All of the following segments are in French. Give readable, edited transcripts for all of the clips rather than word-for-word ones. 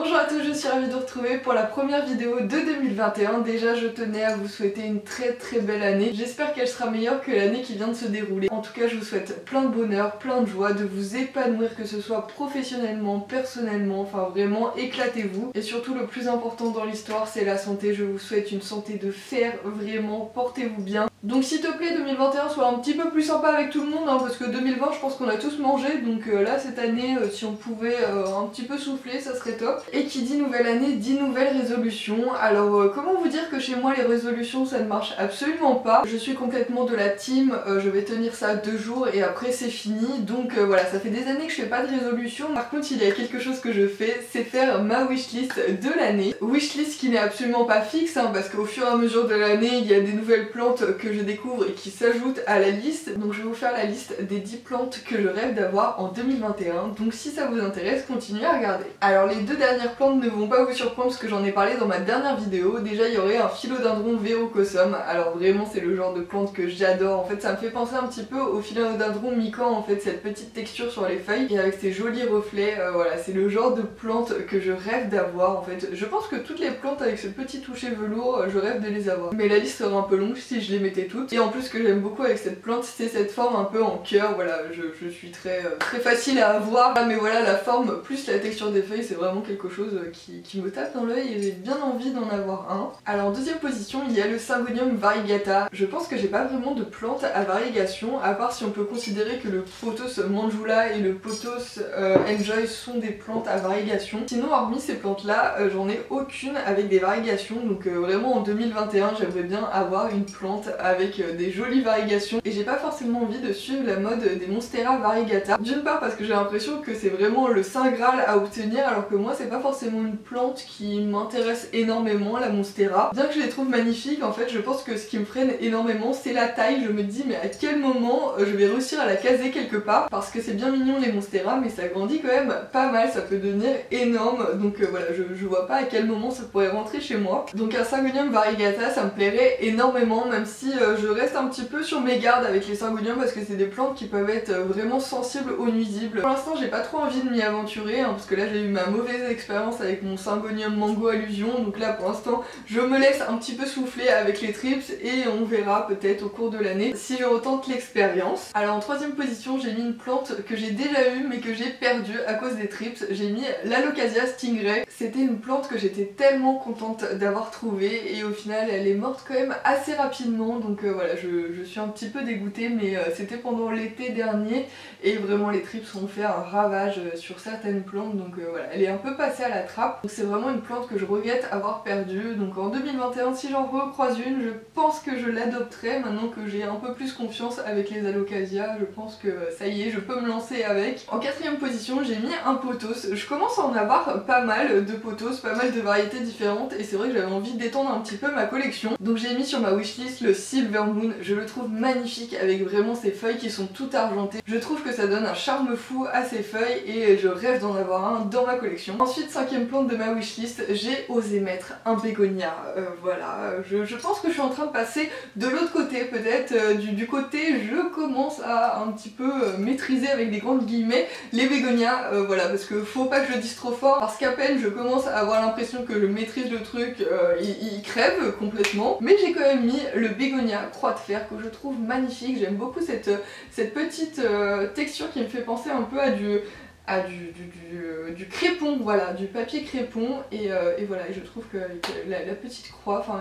Bonjour à tous, je suis ravie de vous retrouver pour la première vidéo de 2021. Déjà je tenais à vous souhaiter une très belle année. J'espère qu'elle sera meilleure que l'année qui vient de se dérouler. En tout cas je vous souhaite plein de bonheur, plein de joie, de vous épanouir, que ce soit professionnellement, personnellement, enfin vraiment éclatez-vous. Et surtout le plus important dans l'histoire c'est la santé. Je vous souhaite une santé de fer, vraiment, portez-vous bien. Donc s'il te plaît 2021 soit un petit peu plus sympa avec tout le monde hein, parce que 2020 je pense qu'on a tous mangé, donc là cette année si on pouvait un petit peu souffler ça serait top. Et qui dit nouvelle année dit nouvelle résolution. Alors comment vous dire que chez moi les résolutions ça ne marche absolument pas. Je suis complètement de la team, je vais tenir ça 2 jours et après c'est fini. Donc voilà, ça fait des années que je fais pas de résolution. Par contre il y a quelque chose que je fais, c'est faire ma wishlist de l'année. Wishlist qui n'est absolument pas fixe hein, parce qu'au fur et à mesure de l'année il y a des nouvelles plantes que je découvre et qui s'ajoutent à la liste. Donc je vais vous faire la liste des 10 plantes que je rêve d'avoir en 2021. Donc si ça vous intéresse, continuez à regarder. Alors les 2 dernières plantes ne vont pas vous surprendre parce que j'en ai parlé dans ma dernière vidéo. Déjà il y aurait un philodendron verrucosum. Alors vraiment c'est le genre de plante que j'adore. En fait ça me fait penser un petit peu au philodendron mikan en fait, cette petite texture sur les feuilles et avec ces jolis reflets. Voilà, c'est le genre de plante que je rêve d'avoir en fait. Je pense que toutes les plantes avec ce petit toucher velours, je rêve de les avoir. Mais la liste serait un peu longue si je les mettais toutes. Et en plus ce que j'aime beaucoup avec cette plante c'est cette forme un peu en cœur. Voilà, je suis très facile à avoir. Mais voilà, la forme plus la texture des feuilles c'est vraiment quelque chose qui me tape dans l'œil et j'ai bien envie d'en avoir un. Alors en deuxième position il y a le Syngonium variegata. Je pense que j'ai pas vraiment de plantes à variegation à part si on peut considérer que le Pothos Manjula et le Pothos Enjoy sont des plantes à variegation. Sinon hormis ces plantes là j'en ai aucune avec des varigations. Donc vraiment en 2021 j'aimerais bien avoir une plante avec des jolies variegations et j'ai pas forcément envie de suivre la mode des Monstera variegata. D'une part parce que j'ai l'impression que c'est vraiment le saint graal à obtenir alors que moi c'est pas forcément une plante qui m'intéresse énormément, la Monstera. Bien que je les trouve magnifiques, en fait je pense que ce qui me freine énormément c'est la taille. Je me dis mais à quel moment je vais réussir à la caser quelque part, parce que c'est bien mignon les Monstera mais ça grandit quand même pas mal, ça peut devenir énorme. Donc voilà, je vois pas à quel moment ça pourrait rentrer chez moi. Donc un Syngonium variegata ça me plairait énormément, même si je reste un petit peu sur mes gardes avec les Syngoniums parce que c'est des plantes qui peuvent être vraiment sensibles aux nuisibles. Pour l'instant j'ai pas trop envie de m'y aventurer hein, parce que là j'ai eu ma mauvaise expérience avec mon Syngonium mango allusion. Donc là pour l'instant je me laisse un petit peu souffler avec les trips et on verra peut-être au cours de l'année si je retente l'expérience. Alors en troisième position j'ai mis une plante que j'ai déjà eue mais que j'ai perdue à cause des trips. J'ai mis l'Alocasia stingray. C'était une plante que j'étais tellement contente d'avoir trouvée et au final elle est morte quand même assez rapidement. Donc voilà, je suis un petit peu dégoûtée mais c'était pendant l'été dernier et vraiment les trips ont fait un ravage sur certaines plantes. Donc voilà, elle est un peu passée à la trappe. Donc c'est vraiment une plante que je regrette avoir perdue. Donc en 2021 si j'en recroise une, je pense que je l'adopterai maintenant que j'ai un peu plus confiance avec les Alocasia. Je pense que ça y est, je peux me lancer avec. En quatrième position j'ai mis un Pothos. Je commence à en avoir pas mal de Pothos, pas mal de variétés différentes et c'est vrai que j'avais envie d'étendre un petit peu ma collection. Donc j'ai mis sur ma wishlist le Silver Moon. Je le trouve magnifique avec vraiment ses feuilles qui sont toutes argentées. Je trouve que ça donne un charme fou à ses feuilles et je rêve d'en avoir un dans ma collection. Ensuite, cinquième plante de ma wishlist, j'ai osé mettre un bégonia. Voilà, je pense que je suis en train de passer de l'autre côté peut-être, du côté je commence à un petit peu maîtriser avec des grandes guillemets les bégonias. Voilà, parce que faut pas que je le dise trop fort parce qu'à peine je commence à avoir l'impression que je maîtrise le truc, il crève complètement. Mais j'ai quand même mis le bégonia croix de fer que je trouve magnifique. J'aime beaucoup cette petite texture qui me fait penser un peu à du crépon, voilà, du papier crépon et voilà, et je trouve que la petite croix, enfin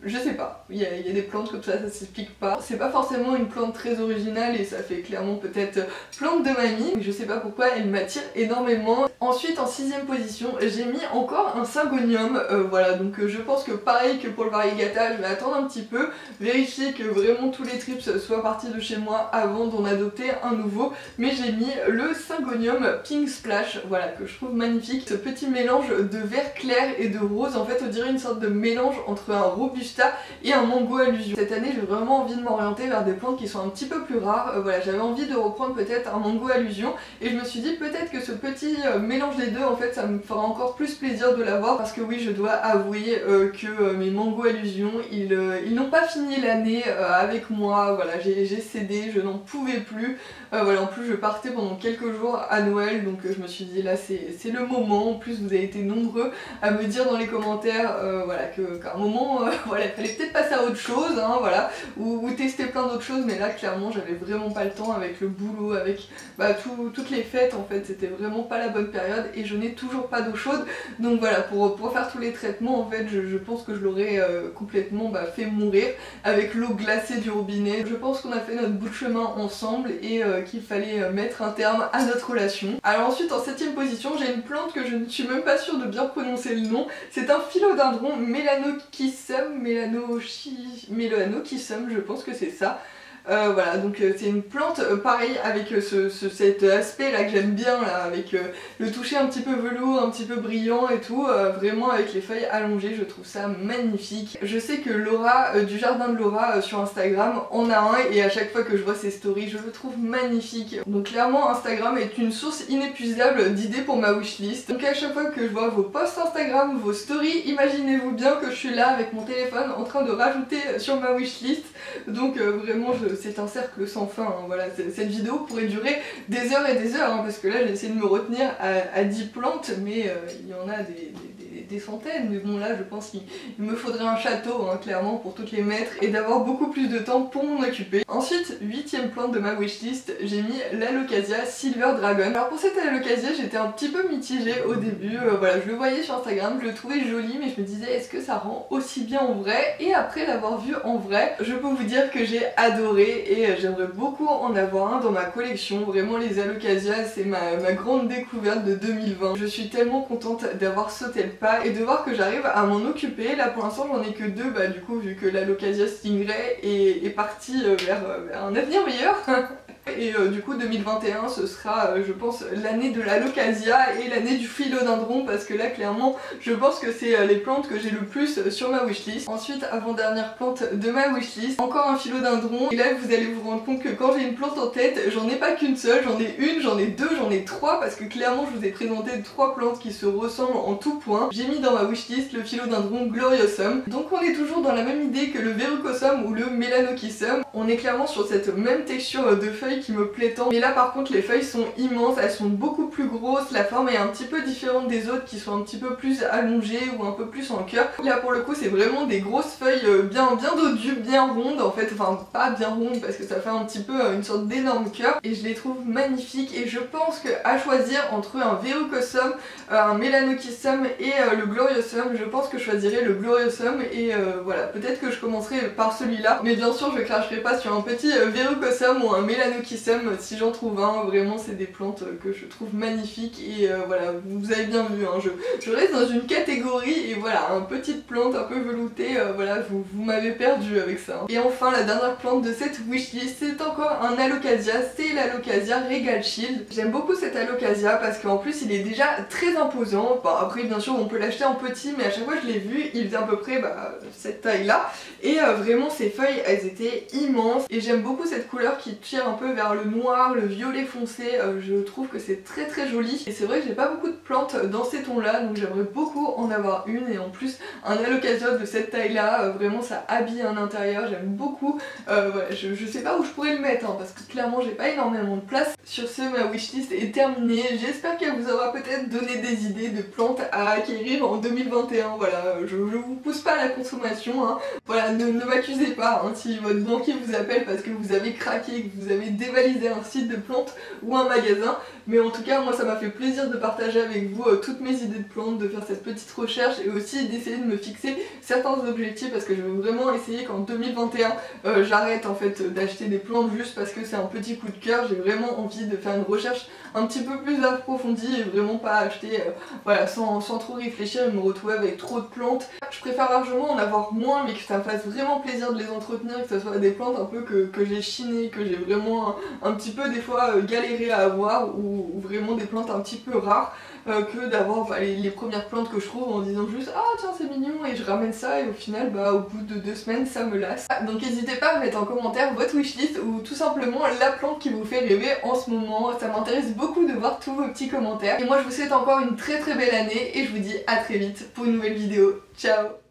je sais pas, il y a des plantes comme ça s'explique pas. C'est pas forcément une plante très originale et ça fait clairement peut-être plante de mamie, mais je sais pas pourquoi elle m'attire énormément. Ensuite en sixième position j'ai mis encore un Syngonium, voilà, donc je pense que pareil que pour le variegata, je vais attendre un petit peu, vérifier que vraiment tous les trips soient partis de chez moi avant d'en adopter un nouveau, mais j'ai mis le Syngonium Pink Splash, voilà, que je trouve magnifique. Ce petit mélange de vert clair et de rose, en fait on dirait une sorte de mélange entre un Robusta et un Mango allusion. Cette année j'ai vraiment envie de m'orienter vers des plantes qui sont un petit peu plus rares. Voilà, j'avais envie de reprendre peut-être un Mango allusion et je me suis dit peut-être que ce petit mélange des deux en fait ça me fera encore plus plaisir de l'avoir, parce que oui je dois avouer que mes Mango allusion ils n'ont pas fini l'année avec moi. Voilà, j'ai cédé, je n'en pouvais plus. Voilà, en plus je partais pendant quelques jours à Noël Noël, donc je me suis dit là c'est le moment. En plus vous avez été nombreux à me dire dans les commentaires voilà, qu'à un moment voilà, il fallait peut-être passer à autre chose, hein, voilà, ou tester plein d'autres choses, mais là clairement j'avais vraiment pas le temps avec le boulot, avec toutes les fêtes en fait, c'était vraiment pas la bonne période et je n'ai toujours pas d'eau chaude, donc voilà, pour faire tous les traitements en fait je pense que je l'aurais complètement fait mourir avec l'eau glacée du robinet. Je pense qu'on a fait notre bout de chemin ensemble et qu'il fallait mettre un terme à notre relation. Alors ensuite en 7ème position j'ai une plante que je ne suis même pas sûre de bien prononcer le nom, c'est un philodendron Melanochyssum, Melanochyssum, je pense que c'est ça. Voilà, donc c'est une plante pareil avec cet aspect là que j'aime bien là, avec le toucher un petit peu velours, un petit peu brillant et tout, vraiment avec les feuilles allongées, je trouve ça magnifique. Je sais que Laura du jardin de Laura sur Instagram en a un et à chaque fois que je vois ses stories je le trouve magnifique. Donc clairement Instagram est une source inépuisable d'idées pour ma wishlist. Donc à chaque fois que je vois vos posts Instagram, vos stories, imaginez-vous bien que je suis là avec mon téléphone en train de rajouter sur ma wishlist. Donc vraiment c'est un cercle sans fin, hein, voilà, cette vidéo pourrait durer des heures et des heures, hein, parce que là j'ai essayé de me retenir à 10 plantes, mais il y en a des centaines, mais bon là je pense qu'il me faudrait un château, hein, clairement, pour toutes les mettre, et d'avoir beaucoup plus de temps pour m'en occuper. Ensuite, 8ème plante de ma wishlist, j'ai mis l'Alocasia Silver Dragon. Alors pour cette Alocasia j'étais un petit peu mitigée au début, voilà, je le voyais sur Instagram, je le trouvais joli, mais je me disais est-ce que ça rend aussi bien en vrai? Et après l'avoir vu en vrai, je peux vous dire que j'ai adoré et j'aimerais beaucoup en avoir un dans ma collection. Vraiment les Alocasias c'est ma grande découverte de 2020. Je suis tellement contente d'avoir sauté le pas et de voir que j'arrive à m'en occuper. Là pour l'instant j'en ai que deux, du coup vu que l'Alocasia Stingray est partie vers un avenir meilleur. Et du coup 2021 ce sera je pense l'année de l'Alocasia et l'année du philodendron, parce que là clairement je pense que c'est les plantes que j'ai le plus sur ma wishlist. Ensuite, avant-dernière plante de ma wishlist, encore un philodendron, et là vous allez vous rendre compte que quand j'ai une plante en tête j'en ai pas qu'une seule, j'en ai une, j'en ai deux, j'en ai trois, parce que clairement je vous ai présenté trois plantes qui se ressemblent en tout point. J'ai mis dans ma wishlist le philodendron Gloriosum, donc on est toujours dans la même idée que le Verrucosum ou le Melanochyssum. On est clairement sur cette même texture de feuilles qui me plaît tant, mais là par contre les feuilles sont immenses, elles sont beaucoup plus grosses, la forme est un petit peu différente des autres qui sont un petit peu plus allongées ou un peu plus en cœur. Là pour le coup c'est vraiment des grosses feuilles bien dodues, bien rondes en fait, enfin pas bien rondes parce que ça fait un petit peu une sorte d'énorme cœur, et je les trouve magnifiques. Et je pense que à choisir entre un Verrucosum, un Melanochyssum et le Gloriosum, je pense que je choisirais le Gloriosum, et voilà, peut-être que je commencerai par celui-là, mais bien sûr je cracherai pas sur un petit Verrucosum ou un Melanochyssum si j'en trouve un. Vraiment c'est des plantes que je trouve magnifiques, et voilà, vous avez bien vu, hein, je reste dans une catégorie, et voilà, une petite plante un peu veloutée, voilà, vous m'avez perdu avec ça. Et enfin la dernière plante de cette wishlist, c'est encore un Alocasia, c'est l'Alocasia Regal Shield. J'aime beaucoup cet Alocasia parce qu'en plus il est déjà très imposant. Bon, après bien sûr on peut l'acheter en petit, mais à chaque fois je l'ai vu il faisait à peu près cette taille là, et vraiment ses feuilles elles étaient immenses, et j'aime beaucoup cette couleur qui tire un peu vers le noir, le violet foncé, je trouve que c'est très joli, et c'est vrai que j'ai pas beaucoup de plantes dans ces tons là, donc j'aimerais beaucoup en avoir une, et en plus un Alocasia de cette taille là, vraiment ça habille un intérieur, j'aime beaucoup. Voilà, je sais pas où je pourrais le mettre, hein, parce que clairement j'ai pas énormément de place. Sur ce, ma wishlist est terminée, j'espère qu'elle vous aura peut-être donné des idées de plantes à acquérir en 2021, voilà, je vous pousse pas à la consommation, hein. Voilà, ne m'accusez pas, hein, si votre banquier vous appelle parce que vous avez craqué, que vous avez dévalisé un site de plantes ou un magasin, mais en tout cas moi ça m'a fait plaisir de partager avec vous toutes mes idées de plantes, de faire cette petite recherche, et aussi d'essayer de me fixer certains objectifs, parce que je veux vraiment essayer qu'en 2021 j'arrête en fait d'acheter des plantes juste parce que c'est un petit coup de cœur. J'ai vraiment envie de faire une recherche un petit peu plus approfondie et vraiment pas acheter voilà, sans trop réfléchir et me retrouver avec trop de plantes. Je préfère largement en avoir moins, mais que ça me fasse vraiment plaisir de les entretenir, que ce soit des plantes un peu que j'ai chinées, que j'ai vraiment un petit peu des fois galéré à avoir, ou vraiment des plantes un petit peu rares, que d'avoir les premières plantes que je trouve en disant juste ah tiens c'est mignon, et je ramène ça, et au final au bout de 2 semaines ça me lasse. Donc n'hésitez pas à mettre en commentaire votre wishlist ou tout simplement la plante qui vous fait rêver en ce moment, ça m'intéresse beaucoup de voir tous vos petits commentaires. Et moi je vous souhaite encore une très belle année, et je vous dis à très vite pour une nouvelle vidéo. Ciao!